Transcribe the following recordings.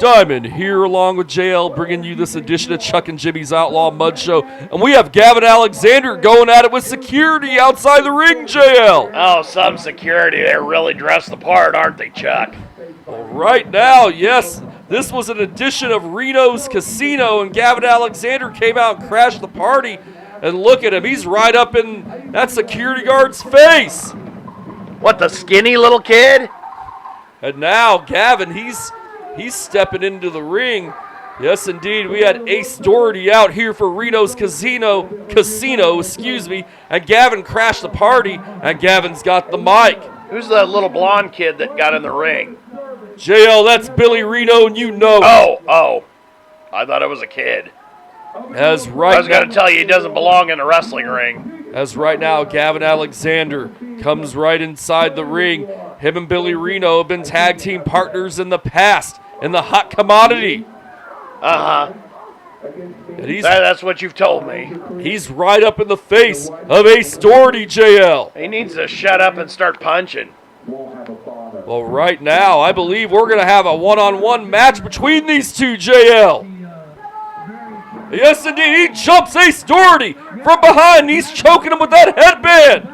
Diamond here along with JL bringing you this edition of Chuck and Jimmy's Outlaw Mudshow. And we have Gavin Alexander going at it with security outside the ring, JL. Oh, some security. They're really dressed the part, aren't they, Chuck? Well, right now, yes, this was an edition of Reno's Casino, and Gavin Alexander came out and crashed the party. And look at him, he's right up in that security guard's face. What, the skinny little kid? And now Gavin, he's stepping into the ring. Yes, indeed. We had Ace Doherty out here for Reno's Casino, and Gavin crashed the party, and Gavin's got the mic. Who's the little blonde kid that got in the ring? JL, that's Billy Reno, and you know it. Oh. I thought it was a kid. As I right was going to tell you, he doesn't belong in a wrestling ring. As right now, Gavin Alexander comes right inside the ring. Him and Billy Reno have been tag team partners in the past in the hot commodity. Uh-huh. And That's what you've told me. he's right up in the face of Ace Doherty, JL. He needs to shut up and start punching. Well, right now, I believe we're going to have a one-on-one match between these two, JL. Yes, indeed, he jumps Ace Doherty from behind. He's choking him with that headband.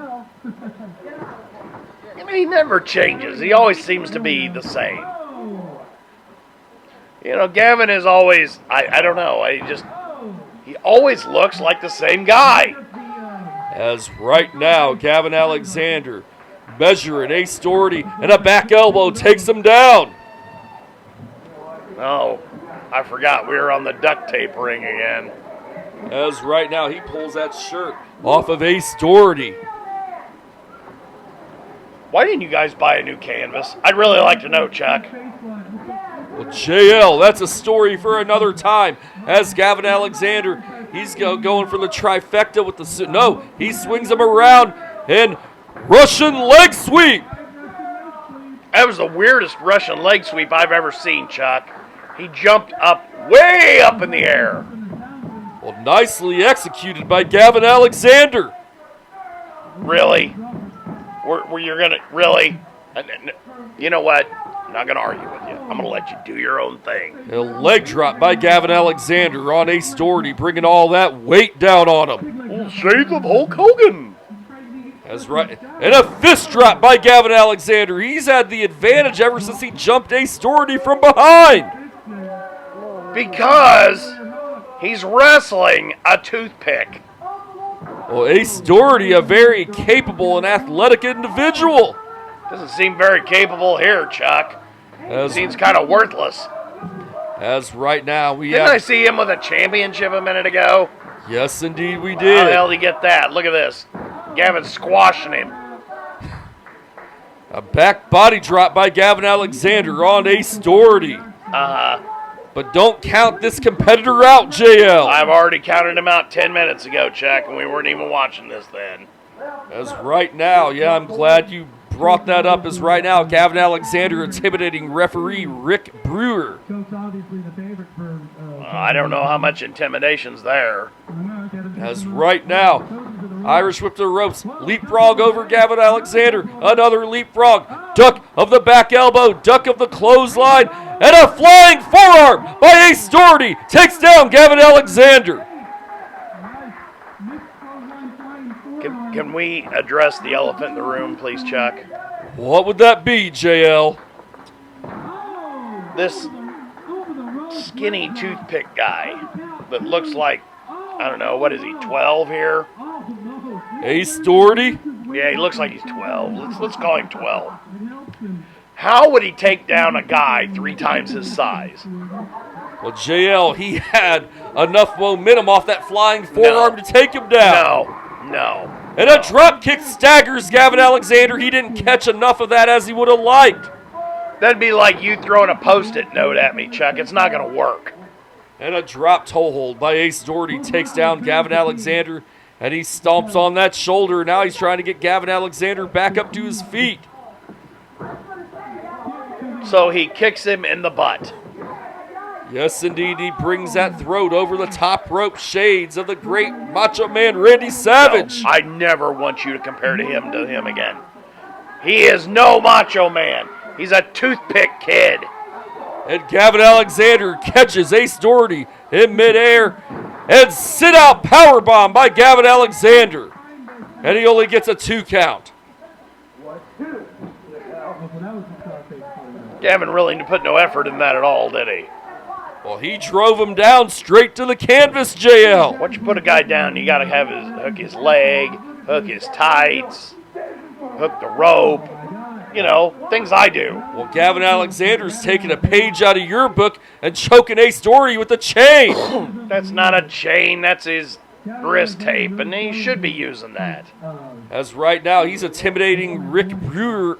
I mean, he never changes. He always seems to be the same. You know, Gavin is always, I don't know, he always looks like the same guy. As right now, Gavin Alexander measuring Ace Doherty, and a back elbow takes him down. Oh, I forgot we were on the duct tape ring again. As right now, he pulls that shirt off of Ace Doherty. Why didn't you guys buy a new canvas? I'd really like to know, Chuck. Well, JL, that's a story for another time. As Gavin Alexander, he's going for the trifecta with the suit. No, he swings him around and Russian leg sweep. That was the weirdest Russian leg sweep I've ever seen, Chuck. He jumped up, way up in the air. Well, nicely executed by Gavin Alexander. Really? Were you going to, really? You know what? I'm not going to argue with you. I'm going to let you do your own thing. A leg drop by Gavin Alexander on Ace Doherty, bringing all that weight down on him. Shades of Hulk Hogan. That's right. And a fist drop by Gavin Alexander. He's had the advantage ever since he jumped Ace Doherty from behind. Because he's wrestling a toothpick. Well, Ace Doherty, a very capable and athletic individual. Doesn't seem very capable here, Chuck. Seems kind of worthless. As right now we Didn't I see him with a championship a minute ago? Yes, indeed we How did. the hell did he get that? Look at this. Gavin's squashing him. A back body drop by Gavin Alexander on Ace Doherty. But don't count this competitor out, JL. I've already counted him out 10 minutes ago, Chuck, and we weren't even watching this then. As right now, yeah, I'm glad you brought that up, as right now Gavin Alexander intimidating referee Rick Brewer. I don't know how much intimidation's there. As right now, Irish whip to the ropes, leapfrog over Gavin Alexander, another leapfrog, duck of the back elbow, duck of the clothesline, and a flying forearm by Ace Doherty takes down Gavin Alexander. Can we address the elephant in the room, please, Chuck? What would that be, JL? This skinny toothpick guy that looks like, I don't know, what is he, 12 here? Ace Doherty? Yeah, he looks like he's 12. Let's call him 12. How would he take down a guy 3 times his size? Well, JL, he had enough momentum off that flying forearm to take him down. No. And a drop kick staggers Gavin Alexander. He didn't catch enough of that as he would have liked. That'd be like you throwing a Post-it note at me, Chuck. It's not going to work. And a drop toe hold by Ace Doherty takes down Gavin Alexander, and he stomps on that shoulder. Now he's trying to get Gavin Alexander back up to his feet. So he kicks him in the butt. Yes, indeed, he brings that throat over the top rope, shades of the great Macho Man Randy Savage. No, I never want you to compare him again. He is no Macho Man. He's a toothpick kid. And Gavin Alexander catches Ace Doherty in midair. And sit-out powerbomb by Gavin Alexander. And he only gets a 2 count. Gavin really didn't put no effort in that at all, did he? Well, he drove him down straight to the canvas, JL. Once you put a guy down, you got to have hook his leg, hook his tights, hook the rope. You know, things I do. Well, Gavin Alexander's taking a page out of your book and choking Ace Doherty with the chain. That's not a chain, that's his wrist tape, and he should be using that. As right now, he's intimidating Rick Brewer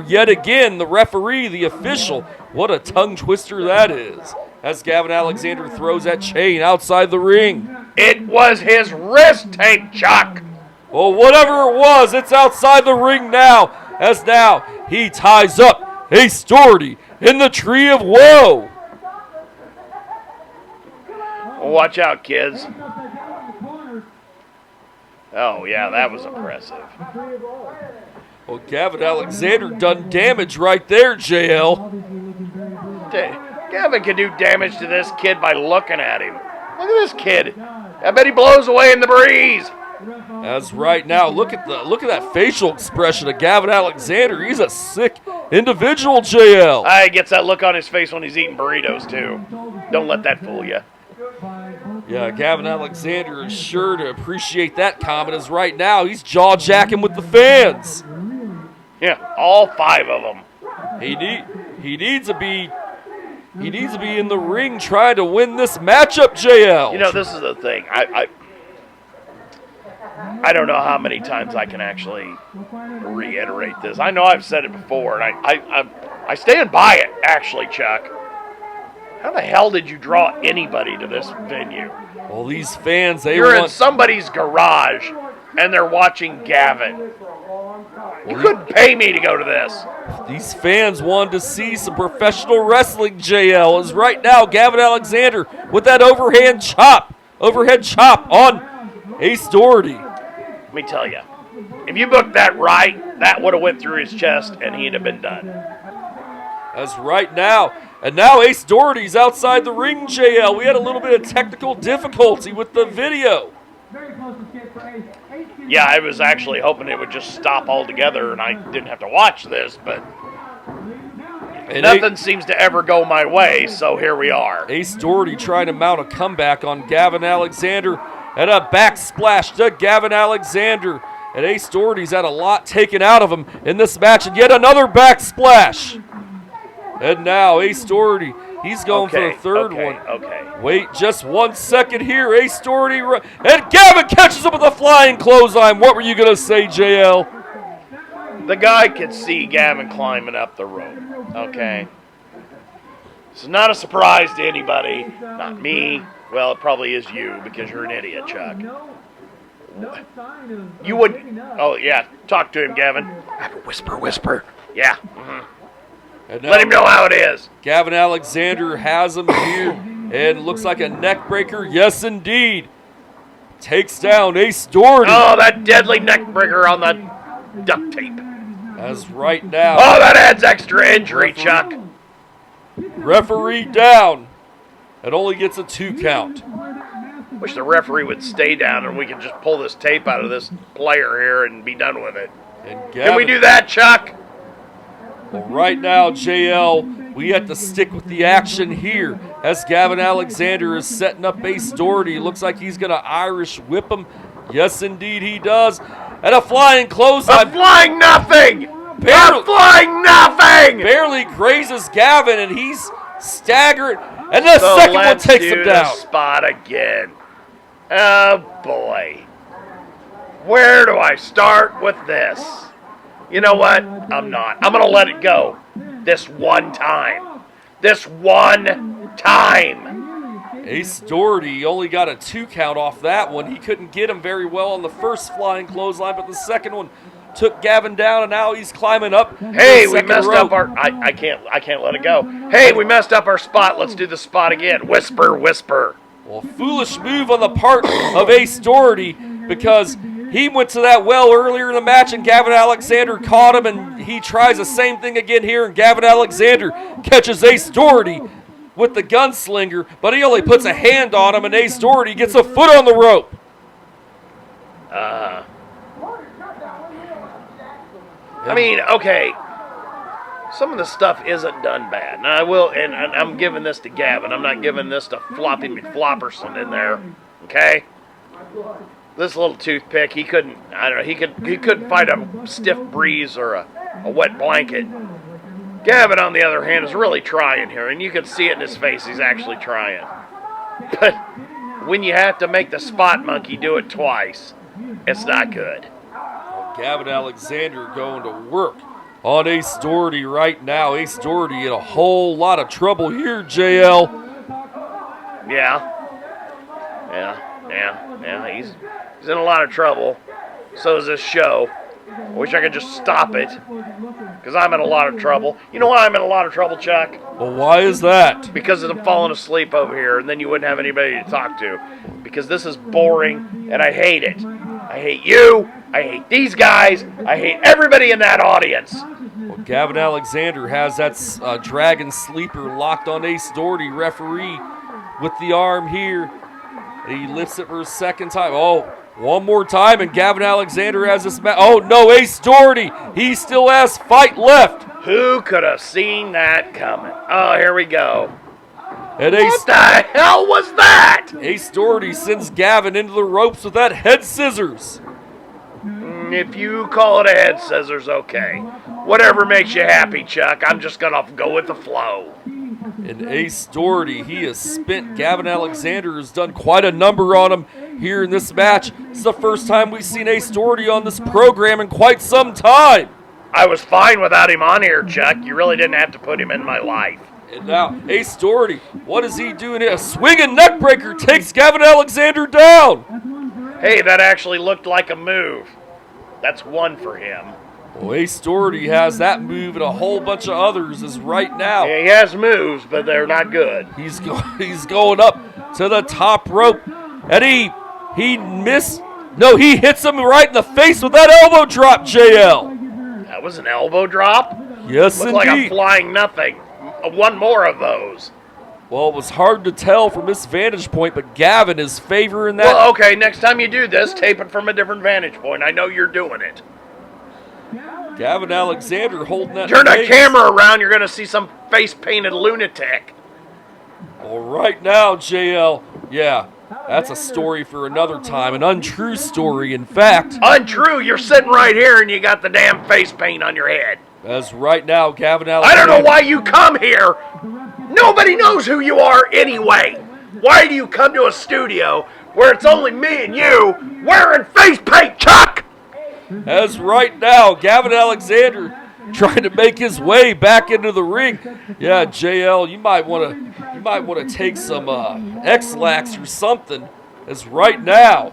yet again, the referee, the official. What a tongue twister that is. As Gavin Alexander throws that chain outside the ring. It was his wrist tape, Chuck. Well, whatever it was, it's outside the ring now. As now, he ties up Ace Doherty in the Tree of Woe. Well, watch out, kids. Oh, yeah, that was impressive. Well, Gavin Alexander done damage right there, JL. Gavin can do damage to this kid by looking at him. Look at this kid. I bet he blows away in the breeze. As right now, look at that facial expression of Gavin Alexander. He's a sick individual, JL. He gets that look on his face when he's eating burritos, too. Don't let that fool you. Yeah, Gavin Alexander is sure to appreciate that comment, as right now he's jaw-jacking with the fans. Yeah, all 5 of them. He needs to be in the ring trying to win this matchup, JL. You know, this is the thing. I don't know how many times I can actually reiterate this. I know I've said it before, and I stand by it, actually, Chuck. How the hell did you draw anybody to this venue? Well, these fans, You're in somebody's garage, and they're watching Gavin. You couldn't pay me to go to this. These fans wanted to see some professional wrestling, JL. As right now, Gavin Alexander with that overhead chop on Ace Doherty. Let me tell you, if you booked that right, that would have went through his chest, and he'd have been done. As right now, and now Ace Doherty's outside the ring, JL. We had a little bit of technical difficulty with the video. Yeah, I was actually hoping it would just stop altogether and I didn't have to watch this, but nothing seems to ever go my way, so here we are. Ace Doherty trying to mount a comeback on Gavin Alexander, and a backsplash to Gavin Alexander. And Ace Doherty's had a lot taken out of him in this match, and yet another backsplash. And now Ace Doherty, he's going for the third one. Wait just 1 second here. Ace Doherty, and Gavin catches him with a flying clothesline. What were you going to say, JL? The guy could see Gavin climbing up the rope, okay? This is not a surprise to anybody, not me. Well, it probably is you because you're an idiot, Chuck. You would, oh yeah, talk to him, Gavin. Whisper. Yeah. Mm-hmm. Let him know how it is. Gavin Alexander has him here, and looks like a neck breaker. Yes, indeed. Takes down Ace Doherty. Oh, that deadly neck breaker on the duct tape. As right now. Oh, that adds extra injury, Chuck. Referee down. It only gets a 2 count. Wish the referee would stay down and we could just pull this tape out of this player here and be done with it. Can we do that, Chuck? Well, right now, JL, we have to stick with the action here as Gavin Alexander is setting up Ace Doherty. Looks like he's going to Irish whip him. Yes, indeed, he does. And a flying clothesline. A flying nothing! A flying nothing! Barely grazes Gavin, and he's staggered. And the second one takes him down. Let's do the spot again. Oh, boy. Where do I start with this? You know what? I'm not. I'm going to let it go. This one time. This one time. Ace Doherty only got a 2 count off that one. He couldn't get him very well on the first flying clothesline, but the second one took Gavin down, and now he's climbing up. Hey, we messed up our... I can't let it go. Hey, we messed up our spot. Let's do the spot again. Whisper. Well, foolish move on the part of Ace Doherty because He went to that well earlier in the match, and Gavin Alexander caught him, and he tries the same thing again here, and Gavin Alexander catches Ace Doherty with the gunslinger, but he only puts a hand on him, and Ace Doherty gets a foot on the rope. I mean, okay, some of the stuff isn't done bad, and I'm giving this to Gavin. I'm not giving this to Floppy McFlopperson in there, okay? This little toothpick, he couldn't find a stiff breeze or a wet blanket. Gavin, on the other hand, is really trying here, and you can see it in his face. He's actually trying. But when you have to make the spot monkey do it twice, it's not good. Gavin Alexander going to work on Ace Doherty right now. Ace Doherty in a whole lot of trouble here, JL. Yeah, he's in a lot of trouble. So is this show. I wish I could just stop it, because I'm in a lot of trouble. You know why I'm in a lot of trouble, Chuck? Well, why is that? Because I'm falling asleep over here, and then you wouldn't have anybody to talk to. Because this is boring, and I hate it. I hate you. I hate these guys. I hate everybody in that audience. Well, Gavin Alexander has that dragon sleeper locked on Ace Doherty. Referee with the arm here. He lifts it for a second time. Oh, one more time, and Gavin Alexander has this match. Oh, no, Ace Doherty. He still has fight left. Who could have seen that coming? Oh, here we go. And What the hell was that? Ace Doherty sends Gavin into the ropes with that head scissors. If you call it a head scissors, okay. Whatever makes you happy, Chuck. I'm just going to go with the flow. And Ace Doherty, he has spent. Gavin Alexander has done quite a number on him here in this match. This is the first time we've seen Ace Doherty on this program in quite some time. I was fine without him on here, Chuck. You really didn't have to put him in my life. And now Ace Doherty, what is he doing here? A swinging neckbreaker takes Gavin Alexander down. Hey, that actually looked like a move. That's one for him. Well, Ace Doherty has that move and a whole bunch of others as right now. Yeah, he has moves, but they're not good. He's going up to the top rope, and he missed. No, he hits him right in the face with that elbow drop, JL. That was an elbow drop? Yes, Looked indeed. like a flying nothing. One more of those. Well, it was hard to tell from this vantage point, but Gavin is favoring that. Well, okay, next time you do this, tape it from a different vantage point. I know you're doing it. Gavin Alexander holding that Turn face. the camera around, you're going to see some face-painted lunatic. Well, right now, JL, yeah, that's a story for another time, an untrue story, in fact. Untrue, you're sitting right here and you got the damn face paint on your head. As right now, Gavin I Alexander. don't know why you come here. Nobody knows who you are anyway. Why do you come to a studio where it's only me and you wearing face paint, Chuck? As right now, Gavin Alexander trying to make his way back into the ring. Yeah, JL, you might want to take some X-Lax or something. As right now.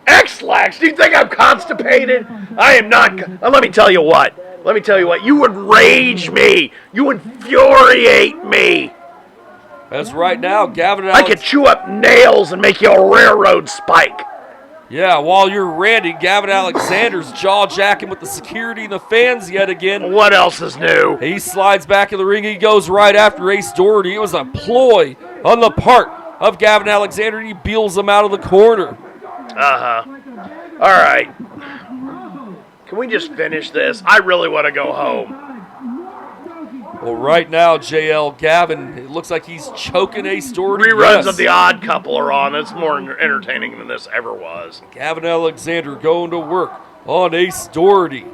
X-Lax? Do you think I'm constipated? I am not. Let me tell you what. You would rage me. You infuriate me. As right now, Gavin I could chew up nails and make you a railroad spike. Yeah, while you're ranting, Gavin Alexander's jaw-jacking with the security and the fans yet again. What else is new? He slides back in the ring. He goes right after Ace Doherty. It was a ploy on the part of Gavin Alexander, and he beels him out of the corner. Uh-huh. All right. Can we just finish this? I really want to go home. Well, right now, JL, Gavin, it looks like he's choking Ace Doherty. Reruns of The Odd Couple are on. It's more entertaining than this ever was. Gavin Alexander going to work on Ace Doherty.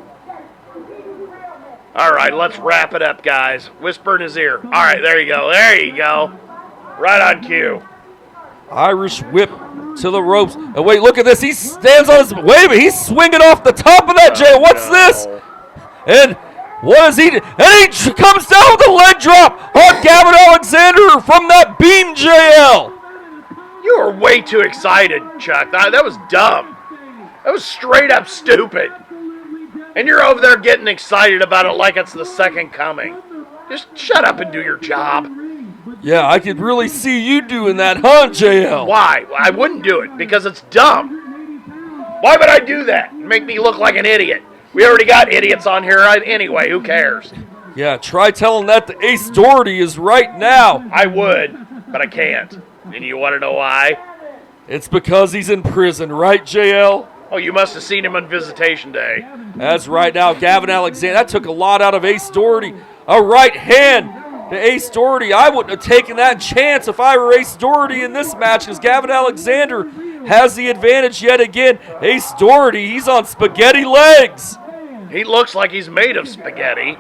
All right, let's wrap it up, guys. Whisper in his ear. All right, there you go. Right on cue. Irish whip to the ropes. And wait, look at this. He stands on his... Wait a minute. He's swinging off the top of that, JL. What's this? And... what is he? And he comes down with a leg drop on Gavin Alexander from that beam, JL. You were way too excited, Chuck. That was dumb. That was straight up stupid. And you're over there getting excited about it like it's the second coming. Just shut up and do your job. Yeah, I could really see you doing that, huh, JL? Why? I wouldn't do it because it's dumb. Why would I do that? Make me look like an idiot. We already got idiots on here anyway. Who cares? Yeah, try telling that to Ace Doherty is right now. I would, but I can't. And you want to know why? It's because he's in prison, right, JL? Oh, you must have seen him on Visitation Day. That's right now, Gavin Alexander. That took a lot out of Ace Doherty. A right hand to Ace Doherty. I wouldn't have taken that chance if I were Ace Doherty in this match because Gavin Alexander has the advantage yet again. Ace Doherty, he's on spaghetti legs. He looks like he's made of spaghetti.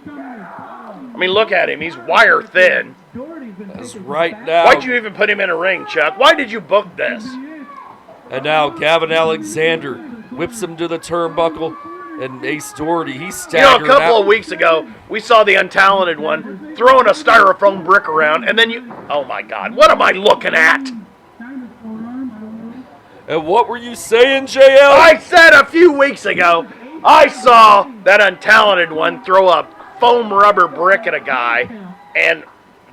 I mean, look at him. He's wire thin. That's right now. Why'd you even put him in a ring, Chuck? Why did you book this? And now Gavin Alexander whips him to the turnbuckle. And Ace Doherty, he's staggering a couple of weeks ago, we saw the untalented one throwing a styrofoam brick around, and then you... Oh, my God. What am I looking at? And what were you saying, JL? I said a few weeks ago, I saw that untalented one throw a foam rubber brick at a guy, and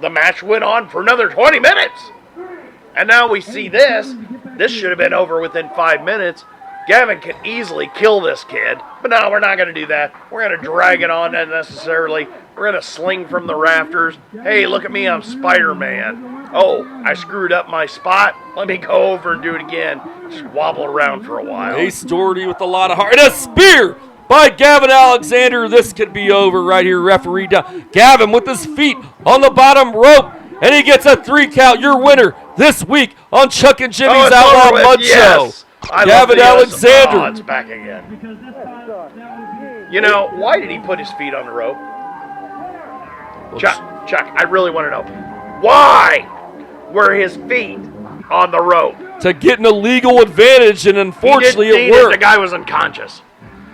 the match went on for another 20 minutes. And now we see this. This should have been over within 5 minutes. Gavin can easily kill this kid, but no, we're not going to do that. We're going to drag it on unnecessarily. We're going to sling from the rafters. Hey, look at me, I'm Spider-Man. Oh, I screwed up my spot. Let me go over and do it again. Just wobble around for a while. Ace Doherty with a lot of heart. And a spear by Gavin Alexander. This could be over right here, referee down. Gavin with his feet on the bottom rope, and he gets a 3 count. Your winner this week on Chuck and Jimmy's Outlaw Mudshow. Yes. Gavin Alexander. Oh, it's back again. You know, why did he put his feet on the rope? Chuck, I really want to know. Why were his feet on the rope? To get an illegal advantage, and unfortunately it worked. The guy was unconscious.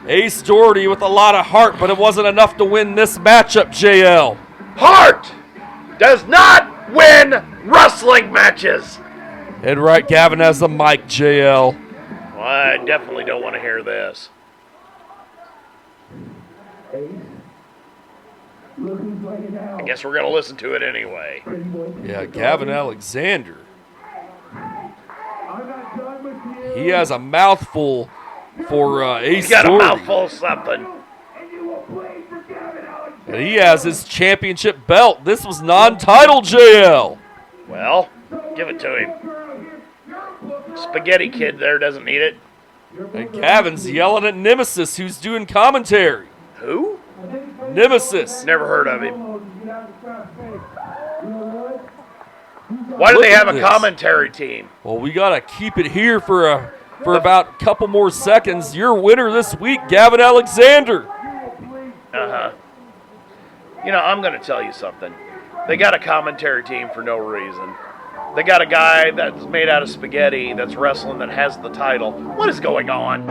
Ace Doherty with a lot of heart, but it wasn't enough to win this matchup, JL. Heart does not win wrestling matches. And right, Gavin has the mic, JL. Well, I definitely don't want to hear this. I guess we're going to listen to it anyway. Yeah, Gavin Alexander. He has a mouthful for Ace Doherty. He's got a mouthful of something. And he has his championship belt. This was non-title, JL. Well, give it to him. Spaghetti kid there doesn't need it. And Gavin's yelling at Nemesis, who's doing commentary. Who? Nemesis. Never heard of him. Why do they have a commentary team? Well, we got to keep it here for about a couple more seconds. Your winner this week, Gavin Alexander. Uh-huh. You know, I'm going to tell you something. They got a commentary team for no reason. They got a guy that's made out of spaghetti that's wrestling that has the title. What is going on?